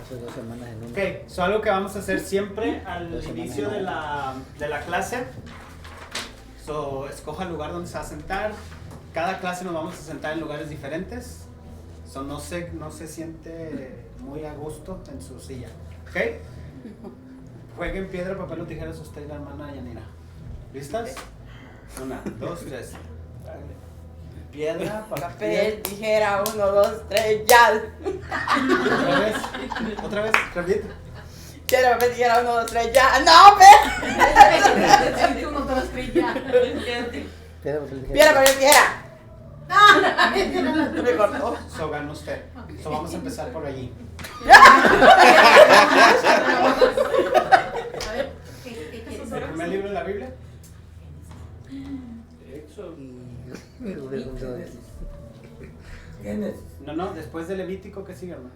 Hace 2 semanas en una. Ok, so algo que vamos a hacer siempre al 2 semanas inicio en de una. la clase. So, escoja el lugar donde se va a sentar. Cada clase nos vamos a sentar en lugares diferentes. So, no se siente muy a gusto en su silla. ¿Ok? Jueguen piedra, papel o tijeras usted y la hermana Yanira. ¿Listas? 1, 2, 3. Piedra, Papel, tijera, 1, 2, 3, ya. Otra vez, repite. Piedra, papel, tijera, 1, 2, 3, ya. ¡No, pe! 1, 2, 3, ya. Piedra, papel, tijera. Piedra, papel, tijera. Me cortó. So, ganó usted. So, vamos a empezar por allí. A ver, ¿qué quieres? ¿El primer libro de la Biblia? No, después de Levítico, ¿qué sigue, hermano?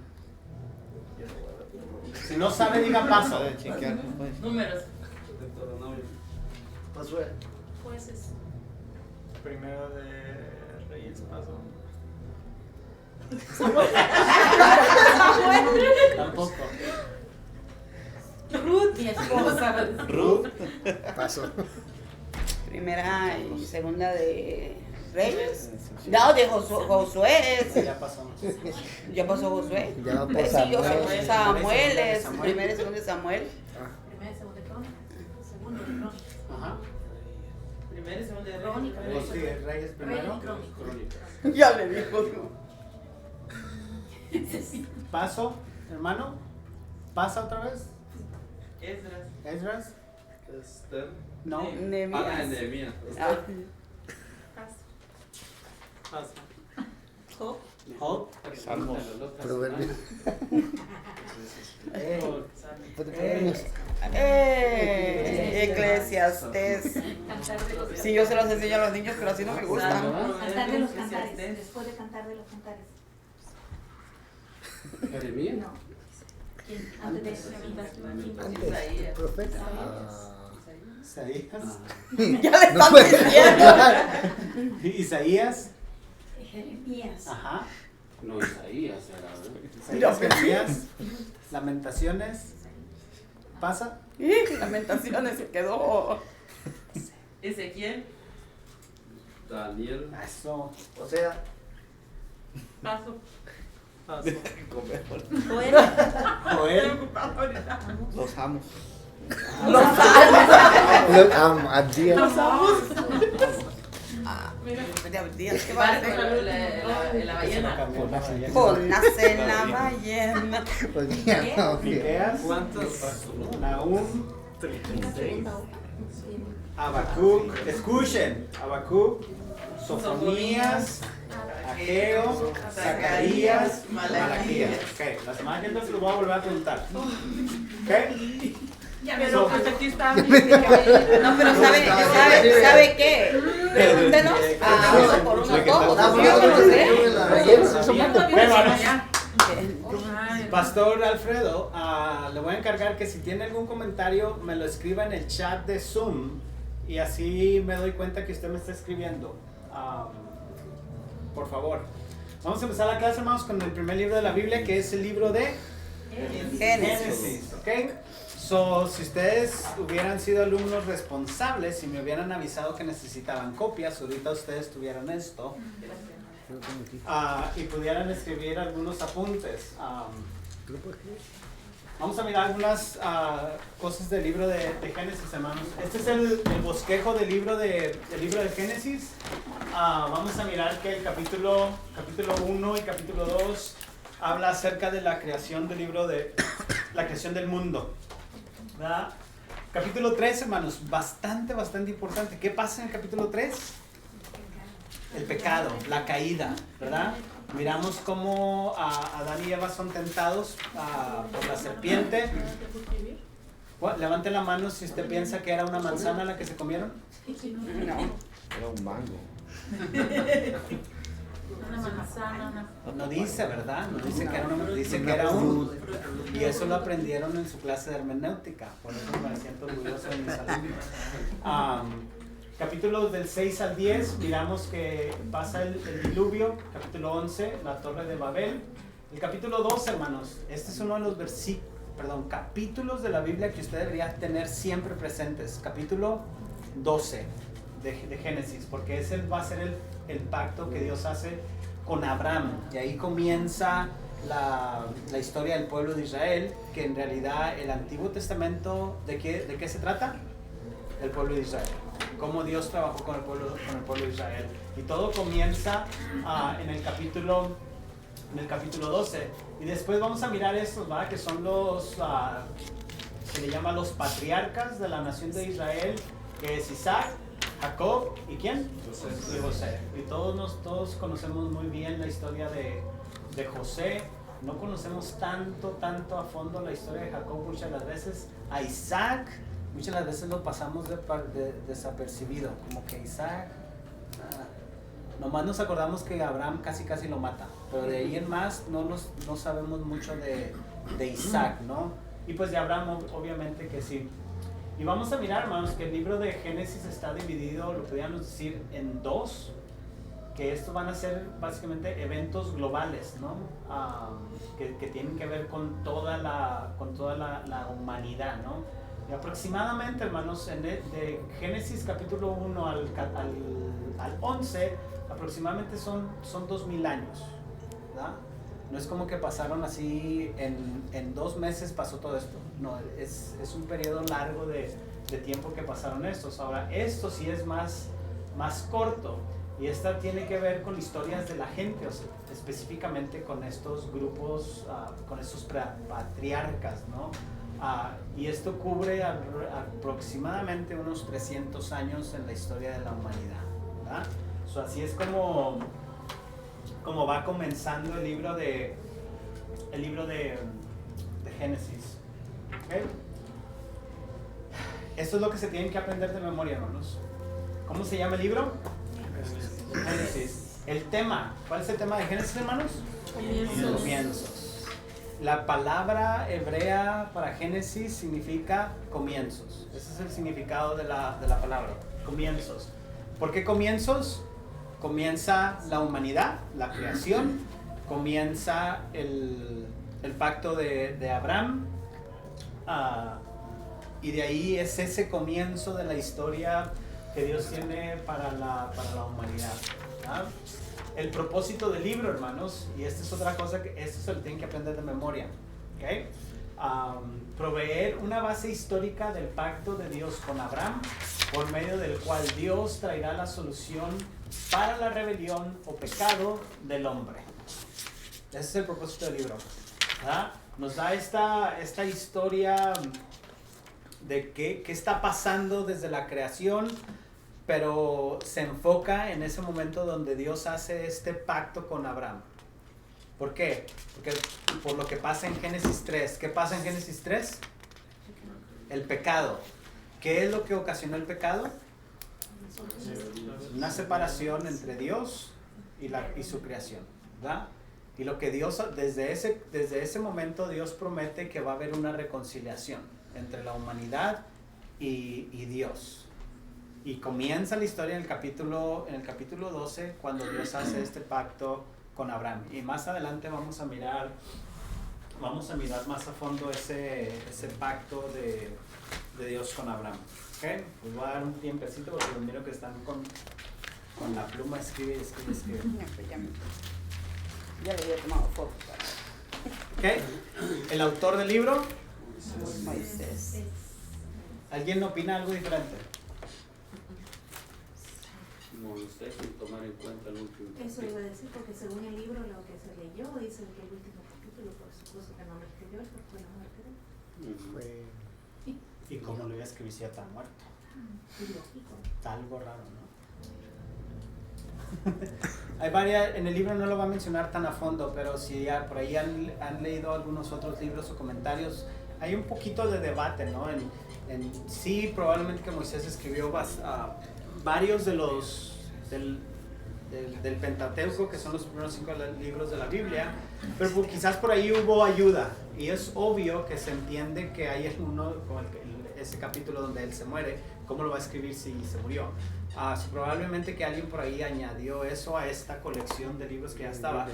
Si no sabe, diga paso. Números. Jueces. Primero de Reyes, paso. Tampoco. Ruth, mi esposa. Ruth. Paso. Primera y segunda de Reyes. No, de Josué. Ya pasamos. ¿Ya pasó Josué? Ya va por Sí, yo Samuel. sé, Samuel es Samuel. primera y segunda de Samuel. Primera y segunda de Crónicas. Segundo de Crónicas. Ajá. Primero y segundo de Crónica. ¿Vos sigue Reyes primero? Crónica. Ya le dijo. Paso, hermano. Pasa otra vez. Esdras. Esdras. Esther. No. Nehemías. Nehemías. Ah, Paso. Job. Job. Salmos. Proverbios. Eh. Eclesiastés. Cantar de los Sí, yo se los enseño a los niños, pero así no me gustan. Cantar de los cantares. Después de cantar de los cantares. Jeremías. No. ¿Quién? Antes de eso. Antes, profeta. Isaías. Ya le No están puede diciendo. Isaías. Jeremías. Ajá. No, Isaías era, Isaías, Jeremías. Lamentaciones. Pasa. Lamentaciones se quedó. Ezequiel. Daniel. Eso. O sea, Paso. Joel. Joel. los amos. Los Los amo. A día. días. ¿Qué va a hacer? La ballena. Jonás en la ballena. Pues ya, no, que- Miqueas. ¿Cuántos? Nahum. Habacuc. Escuchen. Habacuc. Sofonías. Ageo. Zacarías. Malaquías. Ok, la semana que entra se lo voy a volver a preguntar. Ok. Pero pues aquí está. No, pero ¿sabe qué? Pregúntenos a uno por uno todos. Yo no lo sé. Pastor Alfredo, le voy a encargar que si tiene algún comentario me lo escriba en el chat de Zoom y así me doy cuenta que usted me está escribiendo. Por favor. Vamos a empezar la clase, hermanos, con el primer libro de la Biblia, que es el libro de Génesis. ¿Ok? So, si ustedes hubieran sido alumnos responsables y me hubieran avisado que necesitaban copias, ahorita ustedes tuvieran esto y pudieran escribir algunos apuntes. Vamos a mirar algunas cosas del libro de Génesis, hermanos. Este es el bosquejo del libro de Génesis. Vamos a mirar que el capítulo 1 y capítulo 2 habla acerca de la creación del libro de la creación del mundo. ¿Verdad? Capítulo 3, hermanos, bastante importante. ¿Qué pasa en el capítulo 3? El pecado, la caída, ¿verdad? Miramos cómo Adán y Eva son tentados por la serpiente. Levante la mano si usted piensa que era una manzana la que se comieron. No. Era un mango. Una manzana, No dice, ¿verdad? No dice que era dice que era un. Y eso lo aprendieron en su clase de hermenéutica. Por eso me siento orgulloso de mis alumnos. Capítulos del 6 al 10, miramos que pasa el diluvio. Capítulo 11, la Torre de Babel. El capítulo 2, hermanos, este es uno de los capítulos de la Biblia que usted debería tener siempre presentes. Capítulo 12 de Génesis, porque ese va a ser el pacto que Dios hace con Abraham. Y ahí comienza la historia del pueblo de Israel, que en realidad el Antiguo Testamento, ¿de qué se trata? El pueblo de Israel. Cómo Dios trabajó con el pueblo de Israel. Y todo comienza en el capítulo 12. Y después vamos a mirar estos, ¿verdad? Que son se le llama los patriarcas de la nación de Israel, que es Isaac, Jacob, ¿y quién? Y José. Y todos conocemos muy bien la historia de José. No conocemos tanto a fondo la historia de Jacob muchas de las veces. A Isaac, muchas de las veces lo pasamos desapercibido, como que Isaac, nomás nos acordamos que Abraham casi lo mata, pero de ahí en más no sabemos mucho de Isaac, ¿no? Y pues de Abraham obviamente que sí. Y vamos a mirar, hermanos, que el libro de Génesis está dividido, lo podríamos decir, en dos, que estos van a ser básicamente eventos globales, ¿no? Que tienen que ver con toda la humanidad, ¿no? Y aproximadamente, hermanos, de Génesis capítulo 1 al 11, aproximadamente son 2000 años, ¿verdad? No es como que pasaron así, en 2 meses pasó todo esto. No, es un periodo largo de tiempo que pasaron estos. Ahora, esto sí es más corto. Y esta tiene que ver con historias de la gente, o sea, específicamente con estos grupos, con estos patriarcas, ¿no? Y esto cubre aproximadamente unos 300 años en la historia de la humanidad, ¿verdad? So, así es como va comenzando el libro de Génesis. ¿Okay? Esto es lo que se tienen que aprender de memoria, hermanos. ¿Cómo se llama el libro? Génesis. El tema, ¿cuál es el tema de Génesis, hermanos? Comienzos. La palabra hebrea para Génesis significa comienzos. Ese es el significado de la palabra, comienzos. ¿Por qué comienzos? Comienza la humanidad, la creación, comienza el pacto de Abraham, y de ahí es ese comienzo de la historia que Dios tiene para la humanidad, ¿verdad? El propósito del libro, hermanos, y esta es otra cosa que esto se lo tienen que aprender de memoria, ¿okay? Proveer una base histórica del pacto de Dios con Abraham, por medio del cual Dios traerá la solución para la rebelión o pecado del hombre. Ese es el propósito del libro, ¿verdad? Nos da esta historia de qué está pasando desde la creación, pero se enfoca en ese momento donde Dios hace este pacto con Abraham. ¿Por qué? Porque por lo que pasa en Génesis 3. ¿Qué pasa en Génesis 3? El pecado. ¿Qué es lo que ocasionó el pecado? Una separación entre Dios y su creación, ¿verdad? Y lo que Dios, desde ese momento, Dios promete que va a haber una reconciliación entre la humanidad y Dios. Y comienza la historia en el capítulo 12, cuando Dios hace este pacto con Abraham. Y más adelante vamos a mirar más a fondo ese pacto de Dios con Abraham. ¿Okay? Pues voy a dar un tiempecito porque miro que están con la pluma, escribe. Ya le había tomado foto. ¿Okay? El autor del libro, Moisés. ¿alguien opina algo diferente? Moisés, sin tomar en cuenta el último Eso iba a decir, porque según el libro lo que se leyó dice que el último capítulo, por supuesto que no lo escribió, porque fue la muerte de él. ¿Y cómo lo iba a escribir si ya está muerto? Ilógico. Está algo raro, ¿no? Hay varias, en el libro no lo va a mencionar tan a fondo, pero si ya por ahí han leído algunos otros libros o comentarios, hay un poquito de debate, ¿no? Sí, probablemente que Moisés escribió varios de los del Pentateuco, que son los primeros 5 libros de la Biblia, pero quizás por ahí hubo ayuda, y es obvio que se entiende que hay uno, como ese capítulo donde él se muere, ¿cómo lo va a escribir si se murió? Probablemente que alguien por ahí añadió eso a esta colección de libros que ya estaba,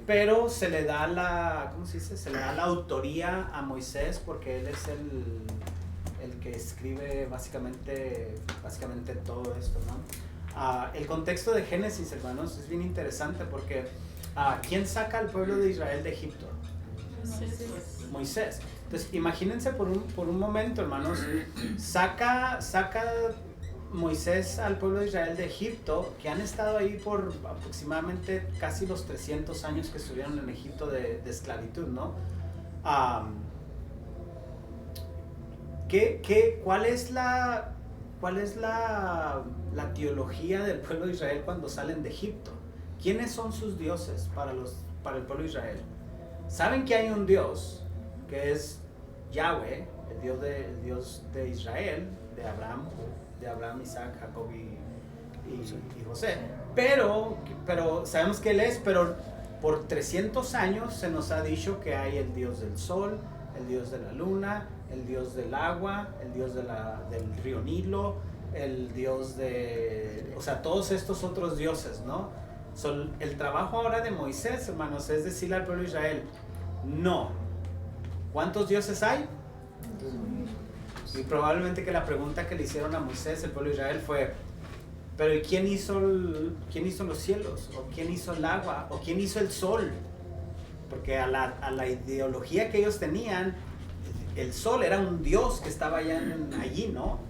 pero se le da la, ¿cómo se dice? Se le da la autoría a Moisés porque él es el que escribe básicamente todo esto, ¿no? El contexto de Génesis, hermanos, es bien interesante porque ¿quién saca al pueblo de Israel de Egipto? Moisés. Entonces, imagínense por un momento, hermanos, saca Moisés al pueblo de Israel de Egipto, que han estado ahí por aproximadamente casi los 300 años que estuvieron en Egipto de esclavitud, ¿no? ¿Cuál es la teología del pueblo de Israel cuando salen de Egipto? ¿Quiénes son sus dioses para el pueblo de Israel? Saben que hay un Dios que es Yahweh, el Dios de Israel, de Abraham, Isaac, Jacob y José. Pero sabemos que Él es, pero por 300 años se nos ha dicho que hay el Dios del sol, el Dios de la luna, el Dios del agua, el Dios del río Nilo, el Dios o sea, todos estos otros dioses, ¿no? El trabajo ahora de Moisés, hermanos, es decirle al pueblo de Israel, no. ¿Cuántos dioses hay? Y probablemente que la pregunta que le hicieron a Moisés, el pueblo de Israel, fue, pero ¿quién hizo los cielos? ¿O quién hizo el agua? ¿O quién hizo el sol? Porque a la ideología que ellos tenían, el sol era un dios que estaba allí, ¿no?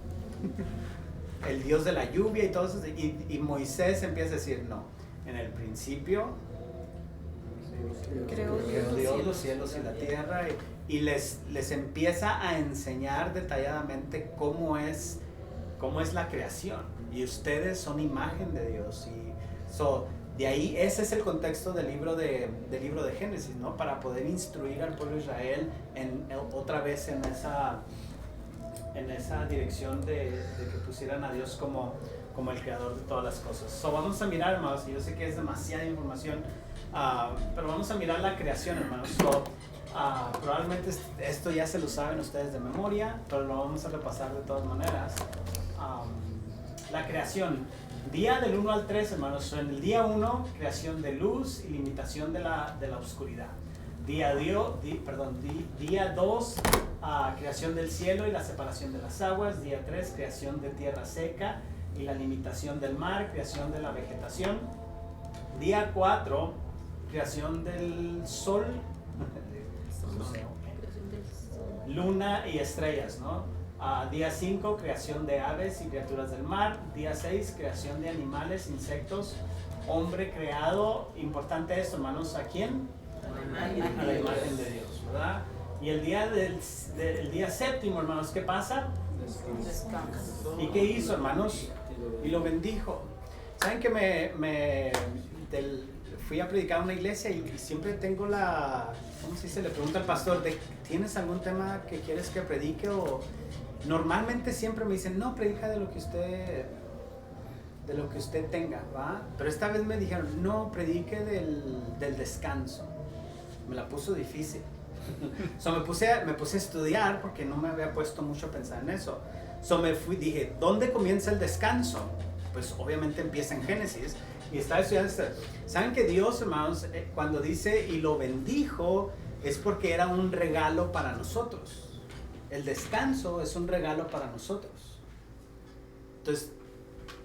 El dios de la lluvia y todo eso. Y Moisés empieza a decir, no. En el principio creó Dios los cielos y la tierra y les empieza a enseñar detalladamente cómo es la creación, y ustedes son imagen de Dios, y de ahí ese es el contexto del libro de Génesis, ¿no? Para poder instruir al pueblo de Israel otra vez en esa dirección de que pusieran a Dios como el creador de todas las cosas. Vamos a mirar, hermanos, y yo sé que es demasiada información, pero vamos a mirar la creación, hermanos. Probablemente esto ya se lo saben ustedes de memoria, pero lo vamos a repasar de todas maneras. La creación, día del 1 al 3, hermanos. En el día 1, creación de luz y limitación de la oscuridad. Día 2, creación del cielo y la separación de las aguas. Día 3, creación de tierra seca y la limitación del mar, creación de la vegetación. Día 4, creación del sol, luna y estrellas, ¿no? Día 5, creación de aves y criaturas del mar. Día 6, creación de animales, insectos, hombre creado. Importante esto, hermanos, ¿a quién? A la imagen de Dios, ¿verdad? Y el día séptimo, hermanos, ¿qué pasa? ¿Y qué hizo, hermanos? Y lo bendijo. ¿Saben que fui a predicar a una iglesia y siempre tengo ¿cómo se dice? Le pregunto al pastor, ¿tienes algún tema que quieres que predique? O normalmente siempre me dicen, no, predica de lo que usted tenga, ¿va? Pero esta vez me dijeron, no, predique del descanso. Me la puso difícil. Me puse a estudiar porque no me había puesto mucho a pensar en eso. Dije, ¿dónde comienza el descanso? Pues obviamente empieza en Génesis. Y estaba estudiando esto. ¿Saben que Dios, hermanos, cuando dice y lo bendijo, es porque era un regalo para nosotros? El descanso es un regalo para nosotros. Entonces,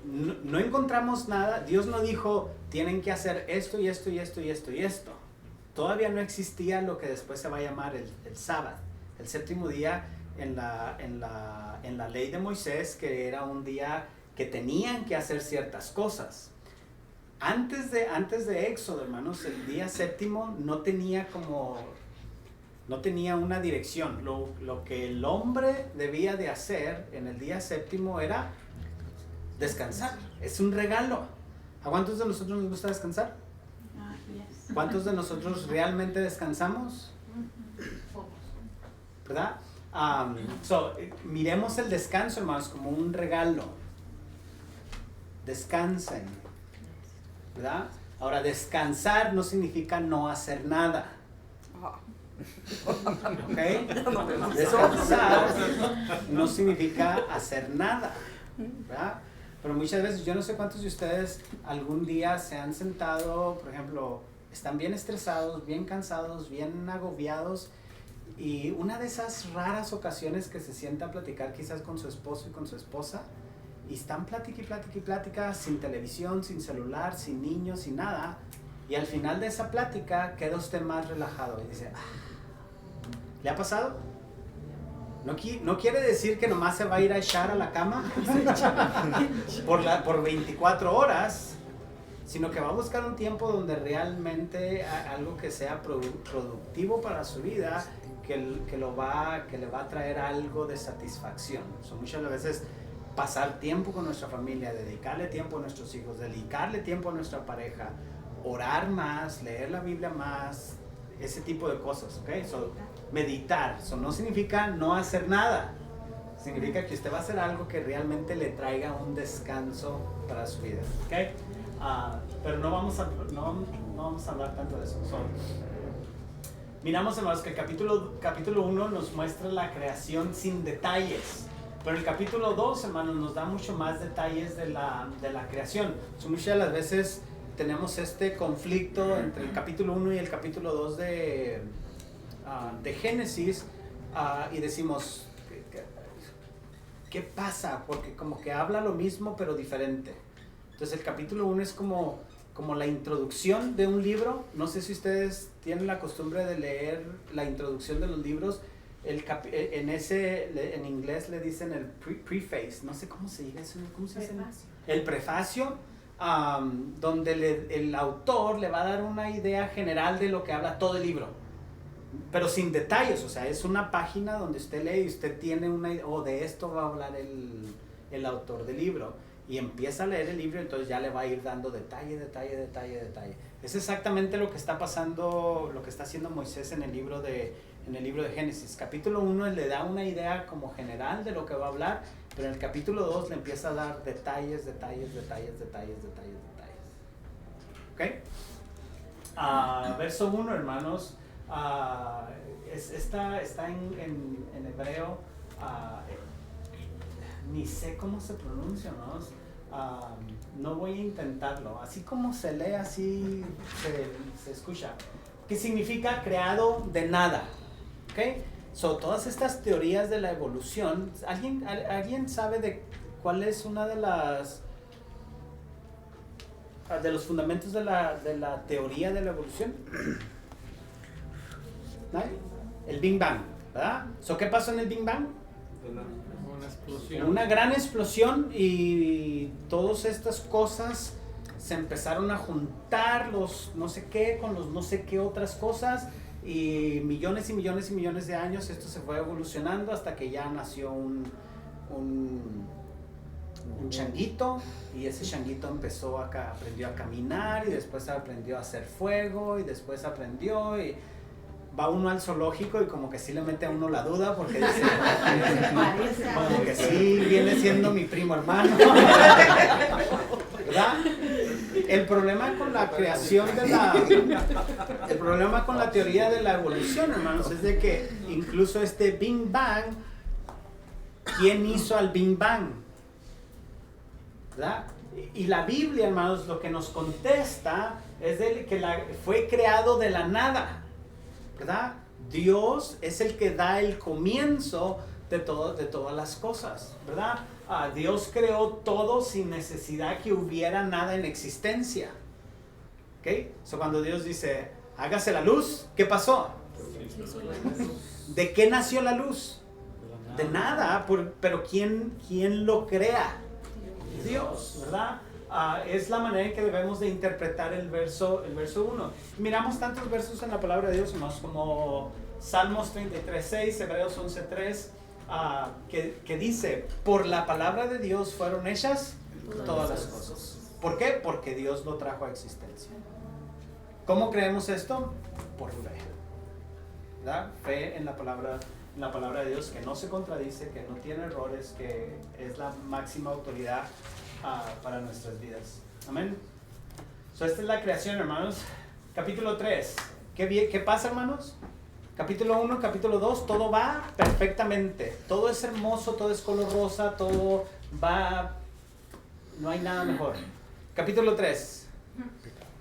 no encontramos nada. Dios no dijo, tienen que hacer esto y esto y esto y esto y esto. Todavía no existía lo que después se va a llamar el sábado, el séptimo día en la ley de Moisés, que era un día que tenían que hacer ciertas cosas. Antes de Éxodo, hermanos, el día séptimo no tenía una dirección. Lo que el hombre debía de hacer en el día séptimo era descansar. Es un regalo. ¿A cuántos de nosotros nos gusta descansar? ¿Cuántos de nosotros realmente descansamos? ¿Verdad? Miremos el descanso, hermanos, como un regalo. Descansen, ¿verdad? Ahora, descansar no significa no hacer nada. ¿Ok? Descansar no significa hacer nada, ¿verdad? Pero muchas veces, yo no sé cuántos de ustedes algún día se han sentado, por ejemplo, están bien estresados, bien cansados, bien agobiados, y una de esas raras ocasiones que se sienta a platicar quizás con su esposo y con su esposa, y están plática, sin televisión, sin celular, sin niños, sin nada, y al final de esa plática queda usted más relajado y dice, ¿le ha pasado? No quiere decir que nomás se va a ir a echar a la cama por 24 horas, sino que va a buscar un tiempo donde realmente algo que sea productivo para su vida, que le va a traer algo de satisfacción. Muchas veces pasar tiempo con nuestra familia, dedicarle tiempo a nuestros hijos, dedicarle tiempo a nuestra pareja, orar más, leer la Biblia más, ese tipo de cosas, ¿ok? Meditar, no significa no hacer nada, significa que usted va a hacer algo que realmente le traiga un descanso para su vida, ¿ok? Pero no vamos a hablar tanto de eso. Miramos, hermanos, que el capítulo 1 nos muestra la creación sin detalles, pero el capítulo 2, hermanos, nos da mucho más detalles de la creación. Muchas de las veces tenemos este conflicto entre el capítulo 1 y el capítulo 2 de Génesis, y decimos, ¿qué pasa? Porque como que habla lo mismo pero diferente. Entonces el capítulo 1 es como la introducción de un libro. No sé si ustedes tienen la costumbre de leer la introducción de los libros. En inglés le dicen el preface, no sé cómo se dice eso, ¿cómo se dice? El prefacio, donde el autor le va a dar una idea general de lo que habla todo el libro, pero sin detalles. O sea, es una página donde usted lee y usted tiene una idea, de esto va a hablar el autor del libro, y empieza a leer el libro, entonces ya le va a ir dando detalle. Es exactamente lo que está pasando, lo que está haciendo Moisés en el libro de Génesis. Capítulo 1 le da una idea como general de lo que va a hablar, pero en el capítulo 2 le empieza a dar detalles. ¿Ok? Verso 1, hermanos, está en hebreo, ni sé cómo se pronuncia, hermanos. No voy a intentarlo. Así como se lee, así se escucha. ¿Qué significa creado de nada? ¿Ok? Todas estas teorías de la evolución, ¿alguien sabe de cuál es una de los fundamentos de la teoría de la evolución? ¿Nadie? El Big Bang, ¿verdad? ¿Qué pasó en el Big Bang? Una explosión. Una gran explosión, y todas estas cosas se empezaron a juntar, los no sé qué con los no sé qué otras cosas, y millones de años esto se fue evolucionando hasta que ya nació un changuito, y ese changuito aprendió a caminar, y después aprendió a hacer fuego, y después aprendió, y va uno al zoológico y como que sí le mete a uno la duda, porque dice, como que sí viene siendo mi primo hermano, ¿verdad? El problema con la creación el problema con la teoría de la evolución, hermanos, es de que incluso este Big Bang, ¿quién hizo al Big Bang? ¿Verdad? Y la Biblia, hermanos, lo que nos contesta es de que fue creado de la nada, ¿verdad? Dios es el que da el comienzo de todas las cosas, ¿verdad? Dios creó todo sin necesidad que hubiera nada en existencia. ¿Ok? Cuando Dios dice, hágase la luz, ¿qué pasó? ¿De qué nació la luz? De nada, pero ¿quién lo crea? Dios, ¿verdad? Es la manera en que debemos de interpretar el verso 1. Miramos tantos versos en la palabra de Dios, hermanos, como Salmos 33:6, Hebreos 11:3, que dice, por la palabra de Dios fueron hechas todas las cosas. ¿Por qué? Porque Dios lo trajo a existencia. ¿Cómo creemos esto? Por fe, ¿verdad? Fe en la palabra de Dios, que no se contradice, que no tiene errores, que es la máxima autoridad para nuestras vidas. Amén. Esta es la creación, hermanos. Capítulo 3. ¿Qué pasa, hermanos? Capítulo 1, capítulo 2, todo va perfectamente. Todo es hermoso, todo es color rosa, todo va No hay nada mejor. Capítulo 3.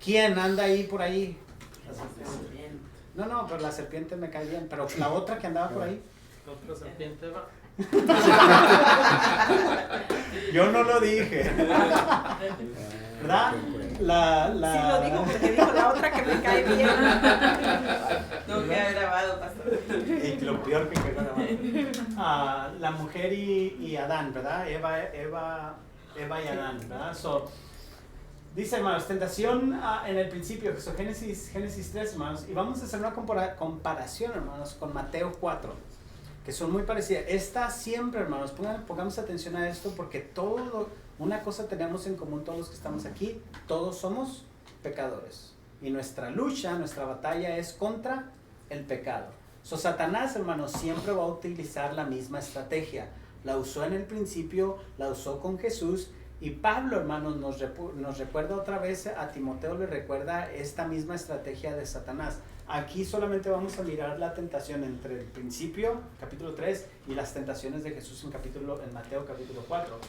¿Quién anda ahí por ahí? No, pero la serpiente me cae bien. Pero la otra que andaba por ahí. Otra serpiente va. Yo no lo dije. ¿Verdad? Sí lo digo porque dijo la otra que me cae bien. No queda grabado, pastor. Y lo peor que quedó grabado. La mujer y Adán, ¿verdad? Eva y Adán, ¿verdad? Dice, hermanos, tentación en el principio, Génesis 3, hermanos, y vamos a hacer una comparación, hermanos, con Mateo 4, que son muy parecidas. Esta siempre, hermanos, pongamos atención a esto, porque una cosa tenemos en común todos los que estamos aquí, todos somos pecadores. Y nuestra lucha, nuestra batalla es contra el pecado. Satanás, hermanos, siempre va a utilizar la misma estrategia. La usó en el principio, la usó con Jesús. Y Pablo, hermanos, nos recuerda otra vez, a Timoteo le recuerda esta misma estrategia de Satanás. Aquí solamente vamos a mirar la tentación entre el principio, capítulo 3, y las tentaciones de Jesús en Mateo capítulo 4.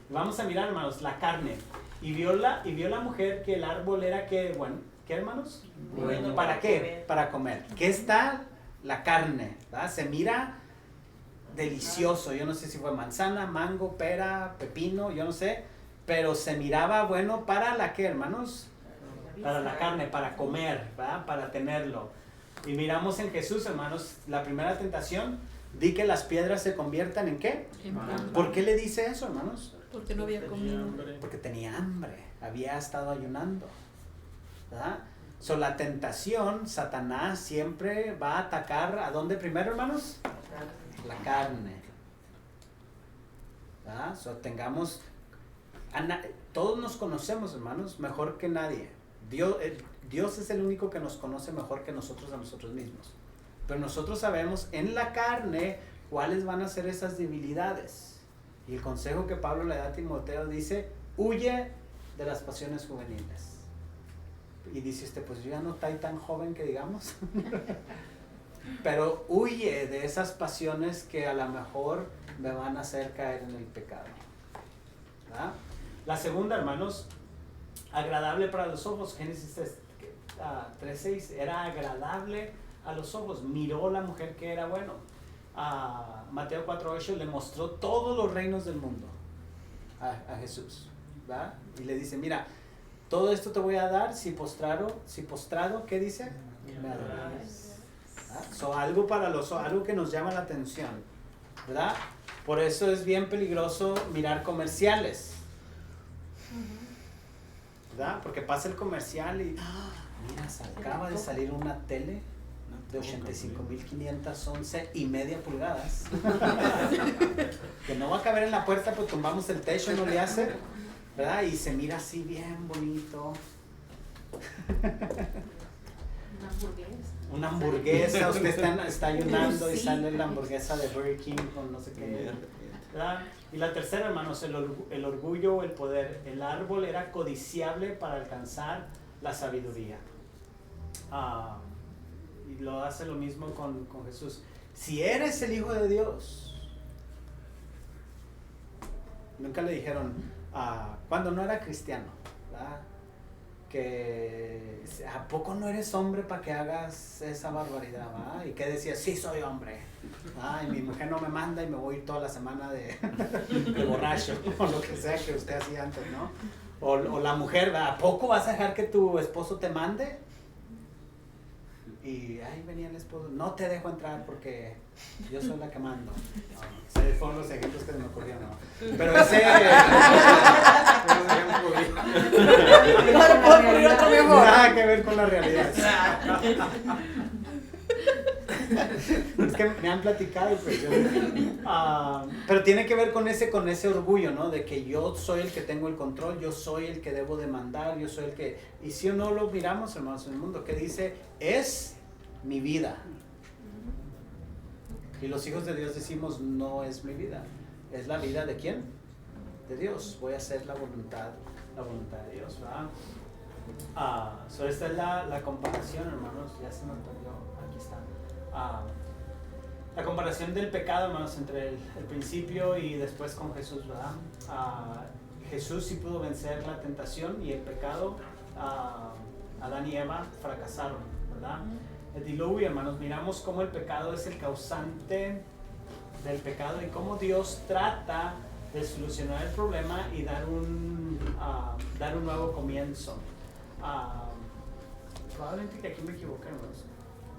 Vamos a mirar, hermanos, la carne. Y vio la mujer que el árbol era que, bueno, ¿qué, hermanos? Bueno, ¿Para qué? Para comer. ¿Qué está? La carne, ¿verdad? Se mira delicioso. Yo no sé si fue manzana, mango, pera, pepino, yo no sé. Pero se miraba bueno para la ¿qué, hermanos? Para la carne, para comer, ¿verdad? Para tenerlo. Y miramos en Jesús, hermanos, la primera tentación, di que las piedras se conviertan en ¿qué? ¿Por qué le dice eso, hermanos? Porque no había comido. Porque tenía hambre, había estado ayunando, ¿verdad? La tentación, Satanás siempre va a atacar, ¿a dónde primero, hermanos? La carne, ¿verdad? Todos nos conocemos, hermanos, mejor que nadie. Dios es el único que nos conoce mejor que nosotros a nosotros mismos. Pero nosotros sabemos en la carne cuáles van a ser esas debilidades. Y el consejo que Pablo le da a Timoteo dice, huye de las pasiones juveniles. Y dice usted, pues yo ya no estoy tan joven que digamos. Pero huye de esas pasiones que a lo mejor me van a hacer caer en el pecado. ¿Verdad? La segunda, hermanos, agradable para los ojos. Génesis 3:6, era agradable a los ojos. Miró la mujer que era bueno. Mateo 4:8 le mostró todos los reinos del mundo a Jesús, ¿verdad? Y le dice, mira, todo esto te voy a dar si postrado, ¿qué dice? Me adoras. Algo que nos llama la atención, ¿verdad? Por eso es bien peligroso mirar comerciales, ¿verdad? Porque pasa el comercial y mira, acaba de salir una tele de 85.511.5 pulgadas que no va a caber en la puerta, pues tumbamos el techo, no le hace, ¿verdad? Y se mira así bien bonito. Una hamburguesa, usted está ayunando y sale la hamburguesa de Burger King con no sé qué, ¿verdad? Y la tercera, hermanos, el orgullo o el poder. El árbol era codiciable para alcanzar la sabiduría. Y lo hace lo mismo con Jesús. Si eres el Hijo de Dios, nunca le dijeron, cuando no era cristiano, ¿verdad? Que ¿a poco no eres hombre para que hagas esa barbaridad? ¿Va? Y que decía, sí soy hombre, y mi mujer no me manda y me voy toda la semana de borracho, o lo que sea que usted hacía antes, ¿no? O la mujer, ¿va? ¿A poco vas a dejar que tu esposo te mande? Y ahí venía el esposo, no te dejo entrar porque yo soy la que mando. Esos fueron los ejemplos que se me ocurrieron, ¿no? Pero ese... Nada que ver con la realidad. Es que me han platicado, pues, pero tiene que ver con ese orgullo, ¿no? De que yo soy el que tengo el control, yo soy el que debo de mandar, yo soy el que... Y si o no lo miramos, hermanos, en el mundo, que dice, es mi vida. Y los hijos de Dios decimos, no es mi vida. ¿Es la vida de quién? De Dios. Voy a hacer la voluntad de Dios, ¿verdad? Esta es la comparación, hermanos. Ya se me perdió. Aquí está. La comparación del pecado, hermanos, entre el principio y después con Jesús, ¿verdad? Jesús sí pudo vencer la tentación y el pecado. Adán y Eva fracasaron, ¿verdad? El diluvio, hermanos, miramos cómo el pecado es el causante del pecado y cómo Dios trata de solucionar el problema y dar un nuevo comienzo. Probablemente que aquí me equivoqué, hermanos.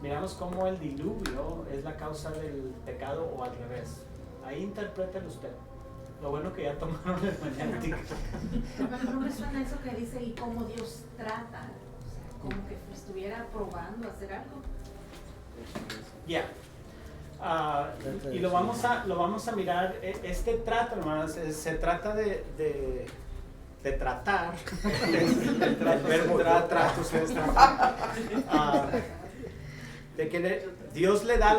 Miramos cómo el diluvio es la causa del pecado o al revés. Ahí interprételo usted. Lo bueno que ya tomaron el hermenéutica. Pero no me suena eso que dice y cómo Dios trata. O sea, como que estuviera probando hacer algo. Ya. Y lo vamos a mirar. Este trato, hermanos, se trata de tratar. El verbo trato, ustedes tratan. De que Dios le da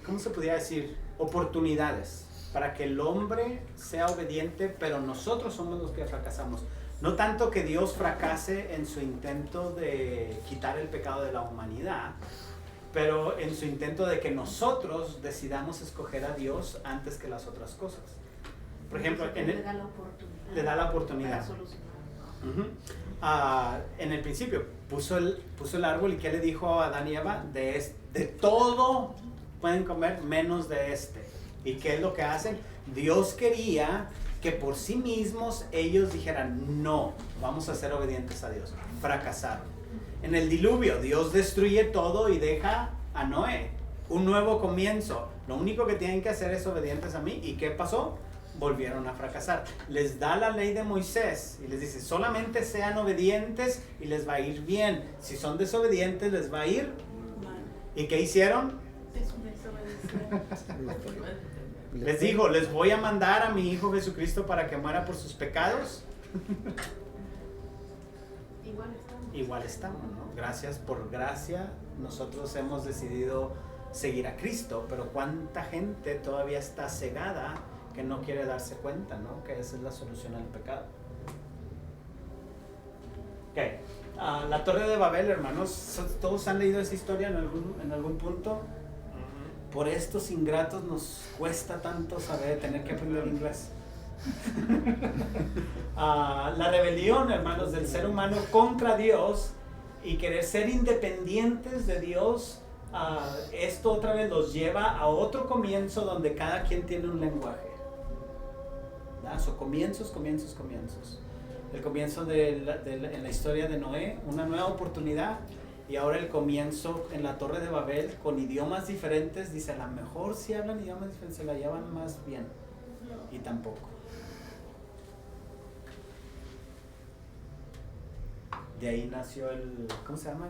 ¿cómo se podría decir? Oportunidades para que el hombre sea obediente, pero nosotros somos los que fracasamos. No tanto que Dios fracase en su intento de quitar el pecado de la humanidad, pero en su intento de que nosotros decidamos escoger a Dios antes que las otras cosas. Por ejemplo, le da la oportunidad. Le da la oportunidad. Para solucionar. En el principio puso el árbol y ¿qué le dijo a Adán y Eva? De todo pueden comer menos de este. ¿Y qué es lo que hacen? Dios quería que por sí mismos ellos dijeran no, vamos a ser obedientes a Dios. Fracasaron. En el diluvio Dios destruye todo y deja a Noé un nuevo comienzo. Lo único que tienen que hacer es obedientes a mí. ¿Y qué pasó? Volvieron a fracasar. Les da la ley de Moisés y les dice solamente sean obedientes y les va a ir bien. Si son desobedientes les va a ir mal. ¿Y qué hicieron? Les dijo, les voy a mandar a mi Hijo Jesucristo para que muera por sus pecados. Igual estamos, ¿no? Gracias por gracia nosotros hemos decidido seguir a Cristo, pero cuánta gente todavía está cegada que no quiere darse cuenta, ¿no? Que esa es la solución al pecado. Ok. La Torre de Babel, hermanos, ¿todos han leído esa historia en algún punto? Por estos ingratos nos cuesta tanto tener que aprender inglés. La rebelión, hermanos, del ser humano contra Dios y querer ser independientes de Dios, esto otra vez los lleva a otro comienzo donde cada quien tiene un lenguaje. So, comienzos. El comienzo en la historia de Noé, una nueva oportunidad. Y ahora el comienzo en la Torre de Babel con idiomas diferentes. Dice, a lo mejor si hablan idiomas diferentes se la llevan más bien. Y tampoco. De ahí nació ¿cómo se llama?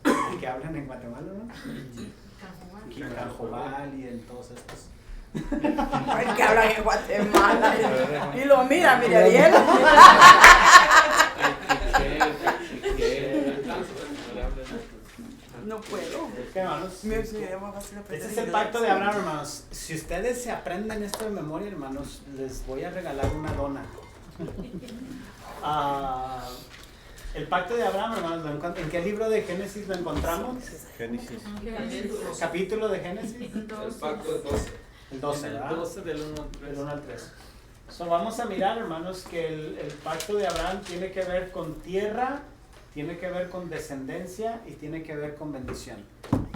El que hablan en Guatemala, ¿no? Quincanjobal y en todos estos. El que hablan en Guatemala. Y lo mira Ariel. No puedo. Hermanos, este es el pacto de Abraham, hermanos. Si ustedes se aprenden esto de memoria, hermanos, les voy a regalar una dona. El pacto de Abraham, hermanos, ¿en qué libro de Génesis lo encontramos? Génesis. Capítulo de Génesis. El pacto es 12. El 12, ¿verdad? El 12 del 1 al 3. So, vamos a mirar, hermanos, que el pacto de Abraham tiene que ver con tierra, tiene que ver con descendencia y tiene que ver con bendición,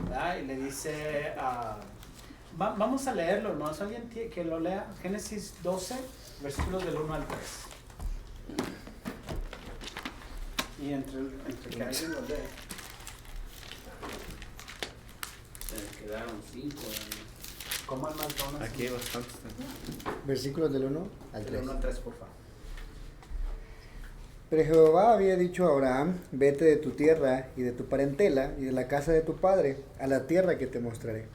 ¿verdad? Y le dice, vamos a leerlo, hermanos, alguien que lo lea, Génesis 12, versículos del 1 al 3. Y entre que alguien lo lee. Quedaron 5. ¿Cómo hay más donas? Aquí hay bastantes. Versículos del 1 al 3. Del 1 al 3, por favor. Pero Jehová había dicho a Abraham, vete de tu tierra y de tu parentela y de la casa de tu padre a la tierra que te mostraré.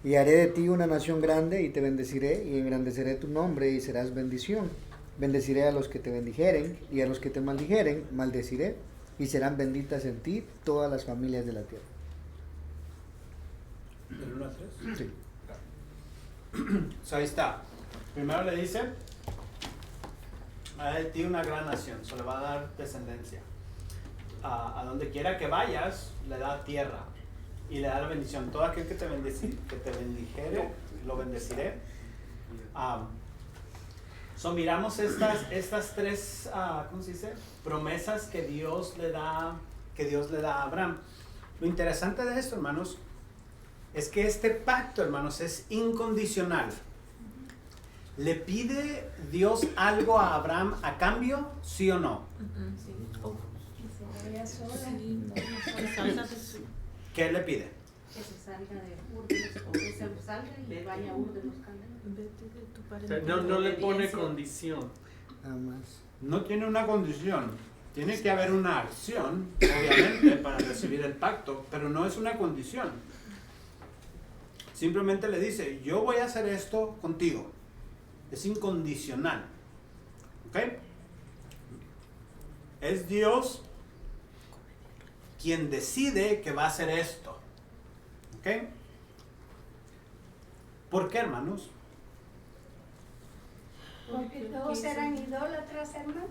Y haré de ti una nación grande y te bendeciré y engrandeceré tu nombre y serás bendición. Bendeciré a los que te bendijeren y a los que te maldijeren, maldeciré y serán benditas en ti todas las familias de la tierra. ¿Del 1 al 3? Sí. So, ahí está. Primero le dice, a ti una gran nación, se le va a dar descendencia. A donde quiera que vayas, le da tierra y le da la bendición. Todo aquel que te bendijere, lo bendeciré. So, miramos estas tres, ¿cómo se dice? Promesas que Dios le da a Abraham. Lo interesante de esto, hermanos, es que este pacto, hermanos, es incondicional. ¿Le pide Dios algo a Abraham a cambio? ¿Sí o no? ¿Qué le pide? Que se salga de Ur de los, o que se salga y vaya a Ur de los Caldeos. No le pone condición. Nada más. No tiene una condición. Tiene que haber una acción, obviamente, para recibir el pacto, pero no es una condición. Simplemente le dice, yo voy a hacer esto contigo. Es incondicional. ¿Ok? Es Dios quien decide que va a hacer esto. ¿Ok? ¿Por qué, hermanos? Porque todos eran idólatras, hermano.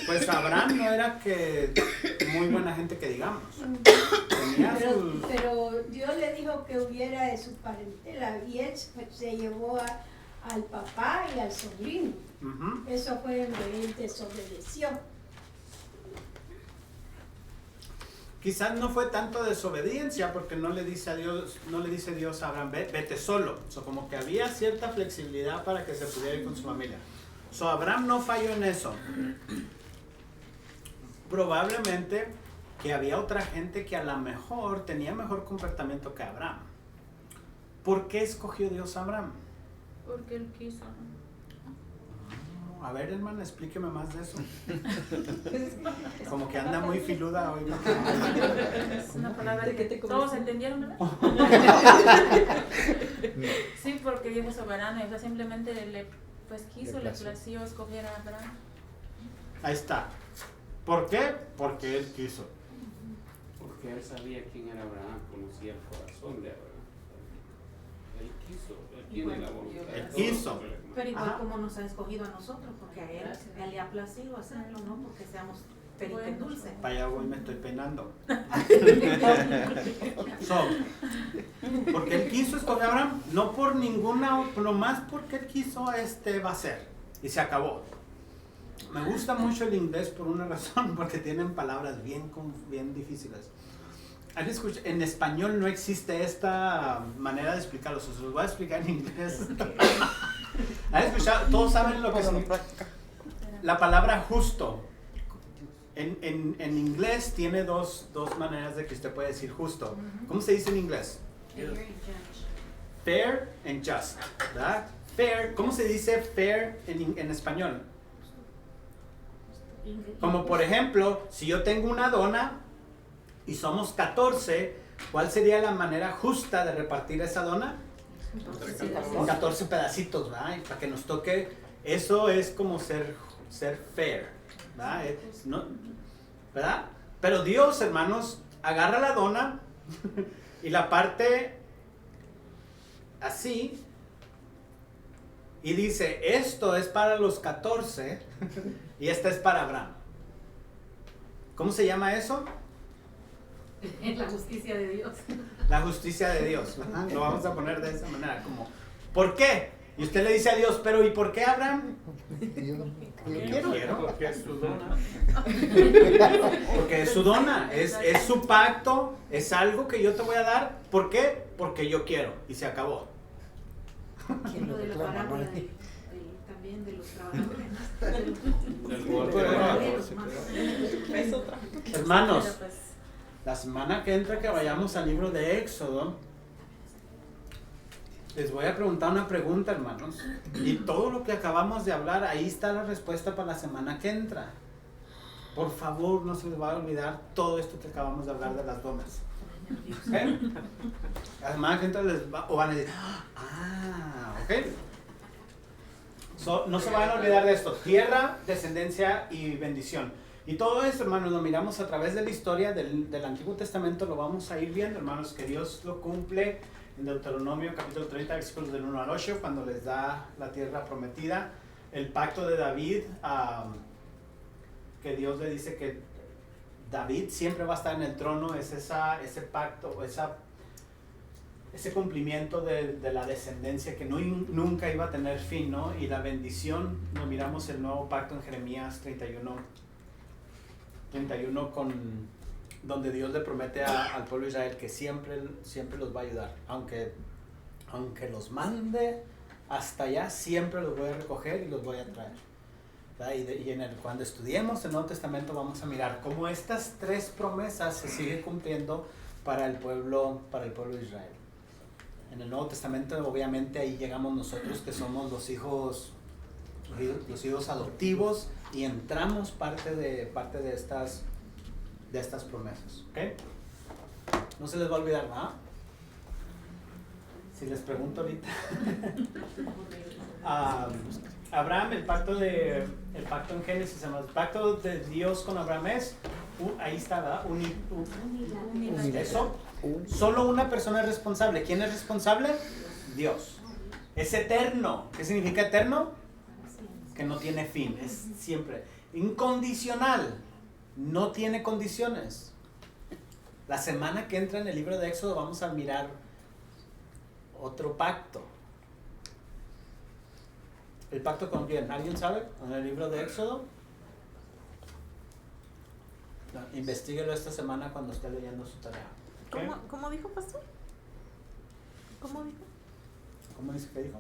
Pues Abraham no era que muy buena gente que digamos. Tenía sus... Pero Dios le dijo que hubiera de su parentela y él se llevó al papá y al sobrino. Ujú. Eso fue en lo que él desobedeció. Quizás no fue tanto desobediencia porque no le dice Dios a Abraham, vete solo. So, como que había cierta flexibilidad para que se pudiera ir con su familia. So, Abraham no falló en eso. Probablemente que había otra gente que a lo mejor tenía mejor comportamiento que Abraham. ¿Por qué escogió Dios a Abraham? Porque él quiso. A ver, hermana, explíqueme más de eso. Como que anda muy filuda hoy. Es una palabra que todos entendieron, ¿verdad? Sí, porque Dios es soberano, o sea, simplemente le plació escoger a Abraham. Ahí está. ¿Por qué? Porque él quiso. Porque él sabía quién era Abraham, conocía el corazón de Abraham. Él quiso, él tiene la voluntad. Él quiso. Pero igual Ajá. como nos ha escogido a nosotros, porque a él le ha placido hacerlo, ¿no? Porque seamos perita en dulce. Para allá voy, me estoy peinando. So, porque él quiso escoger a Abraham, no por ninguna, nomás porque él quiso, va a ser. Y se acabó. Me gusta mucho el inglés por una razón, porque tienen palabras bien difíciles. En español no existe esta manera de explicarlo, se los voy a explicar en inglés. ¿Han escuchado? Todos saben lo que significa. La palabra justo. En inglés tiene dos maneras de que usted puede decir justo. ¿Cómo se dice en inglés? Fair and just. ¿Verdad? Fair. ¿Cómo se dice fair en español? Como por ejemplo, si yo tengo una dona y somos 14, ¿cuál sería la manera justa de repartir esa dona? En 14 pedacitos, ¿verdad? Y para que nos toque, eso es como ser fair, ¿verdad? ¿Verdad? Pero Dios, hermanos, agarra la dona y la parte así y dice, esto es para los 14 y esta es para Abraham. ¿Cómo se llama eso? La justicia de Dios. La justicia de Dios. Lo vamos a poner de esa manera, como, ¿por qué? Y usted le dice a Dios, pero ¿y por qué Abraham? Yo quiero. Porque es su dona. Porque es su dona, es su pacto, es algo que yo te voy a dar. ¿Por qué? Porque yo quiero. Y se acabó. Lo de la parábola también de los trabajadores. Es otra. Hermanos, Pero pues, la semana que entra que vayamos al libro de Éxodo, les voy a preguntar una pregunta, hermanos. Y todo lo que acabamos de hablar, ahí está la respuesta para la semana que entra. Por favor, no se les va a olvidar todo esto que acabamos de hablar de las donas. ¿Ok? La semana que entra van a decir, ¿ok? So, no se van a olvidar de esto. Tierra, descendencia y bendición. Y todo esto, hermanos, lo miramos a través de la historia del Antiguo Testamento. Lo vamos a ir viendo, hermanos, que Dios lo cumple en Deuteronomio capítulo 30, versículos del 1 al 8, cuando les da la tierra prometida. El pacto de David, que Dios le dice que David siempre va a estar en el trono. Es ese pacto, ese cumplimiento de la descendencia que nunca iba a tener fin, ¿no? Y la bendición, nos miramos el nuevo pacto en Jeremías 31 donde Dios le promete al pueblo de Israel que siempre los va a ayudar, aunque los mande hasta allá, siempre los voy a recoger y los voy a traer. Cuando estudiemos el Nuevo Testamento vamos a mirar cómo estas 3 promesas se siguen cumpliendo para el pueblo de Israel. En el Nuevo Testamento, obviamente, ahí llegamos nosotros que somos los hijos adoptivos y entramos parte de estas promesas. ¿Okay? No se les va a olvidar nada. Si les pregunto ahorita. Abraham, el pacto en Génesis, el pacto de Dios con Abraham es, ahí está, ¿verdad? Eso. Solo una persona es responsable. ¿Quién es responsable? Dios. Es eterno. ¿Qué significa eterno? Que no tiene fin, es siempre. Incondicional. No tiene condiciones. La semana que entra en el libro de Éxodo vamos a mirar otro pacto. ¿El pacto con quién? ¿Alguien sabe? En el libro de Éxodo. No, investíguelo esta semana cuando esté leyendo su tarea. ¿Okay? ¿Cómo dijo, pastor? ¿Cómo dijo? ¿Cómo dice que dijo?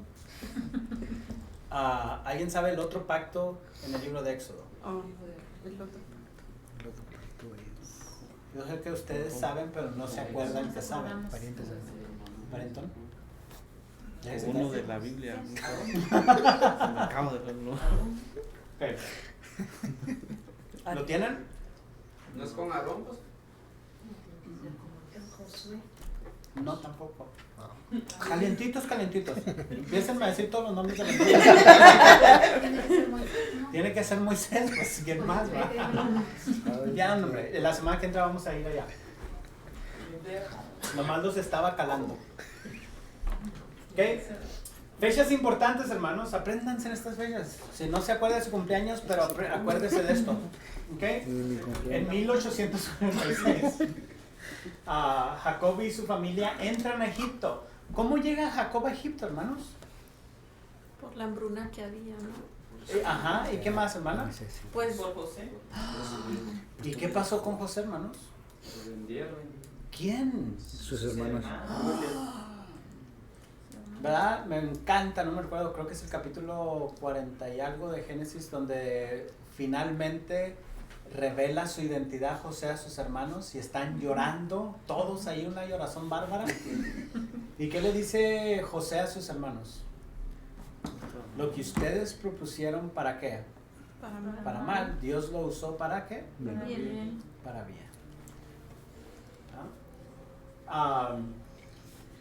¿Alguien sabe el otro pacto en el libro de Éxodo? El otro pacto. Yo sé que ustedes saben, pero no se acuerdan que saben. ¿Parientón? Uno de la Biblia. Me acabo de verlo. Okay. ¿Lo tienen? ¿No es con Aarón, pues? No, tampoco. Calientitos. Empiecen a decir todos los nombres de los Tiene que ser Moisés, pues, ¿quién más va? Ya, hombre, la semana que entra vamos a ir allá. Nomás los estaba calando. ¿Ok? Fechas importantes, hermanos, apréndanse en estas fechas. Si no se acuerda de su cumpleaños, pero acuérdese de esto. ¿Ok? En 1846, Jacob y su familia entran a Egipto. ¿Cómo llega Jacob a Egipto, hermanos? Por la hambruna que había, ¿no? Ajá, ¿y qué más, hermanos? Pues Por José. ¿Y qué pasó con José, hermanos? Lo vendieron. ¿Quién? Sus hermanos. ¿Verdad? Me encanta, no me recuerdo, creo que es el capítulo 40 y algo de Génesis donde finalmente revela su identidad José a sus hermanos y están llorando, todos ahí, una llorazón bárbara. ¿Y qué le dice José a sus hermanos? Lo que ustedes propusieron, ¿para qué? Para mal. Dios lo usó ¿para qué? Bien. Para bien.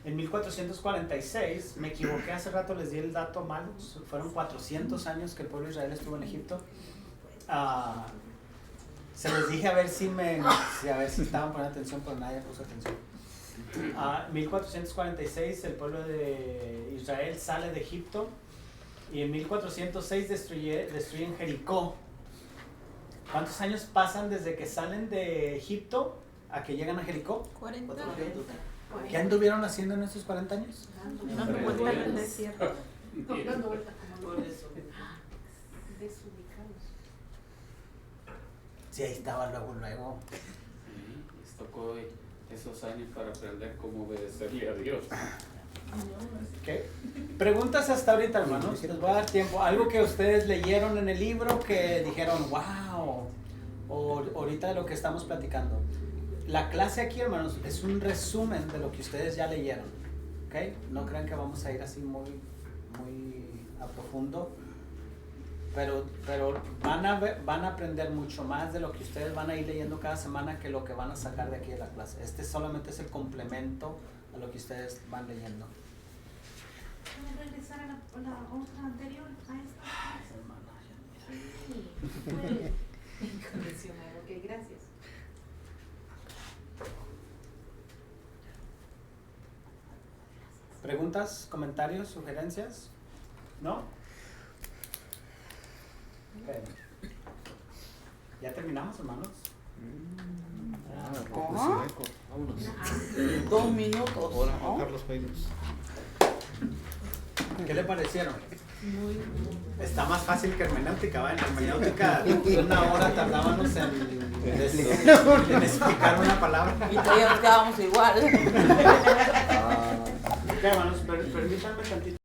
En 1446, me equivoqué hace rato, les di el dato mal, fueron 400 años que el pueblo de Israel estuvo en Egipto. Se los dije a ver si estaban poniendo atención, pero nadie puso atención. 1446 el pueblo de Israel sale de Egipto y en 1406 destruyen Jericó. ¿Cuántos años pasan desde que salen de Egipto a que llegan a Jericó? 40. ¿Qué anduvieron haciendo en esos 40 años? Dando vuelta en el desierto. Dando vuelta como Por eso. desubicados. Sí, ahí estaba luego. Sí, les tocó esos años para aprender cómo obedecerle a Dios. ¿Qué? Preguntas hasta ahorita, hermanos. Les voy a dar tiempo. Algo que ustedes leyeron en el libro que dijeron, wow. O ahorita de lo que estamos platicando. La clase aquí, hermanos, es un resumen de lo que ustedes ya leyeron. ¿Ok? No crean que vamos a ir así muy a profundo. Pero van a aprender mucho más de lo que ustedes van a ir leyendo cada semana que lo que van a sacar de aquí de la clase. Este solamente es el complemento a lo que ustedes van leyendo. ¿Puedes regresar a la otra anterior a esta? Sí. Incondicional, ok, gracias. ¿Preguntas, comentarios, sugerencias? ¿No? Ok. ¿Ya terminamos, hermanos? Ajá. Vámonos. 2 minutos. Hola, ¿no? Juan Carlos Painos. ¿Qué le parecieron? Está más fácil que hermenéutica, ¿va? En hermenéutica 1 hora tardábamos en explicar una palabra. Y todavía nos quedábamos igual. Ok, hermanos, permítanme tantito.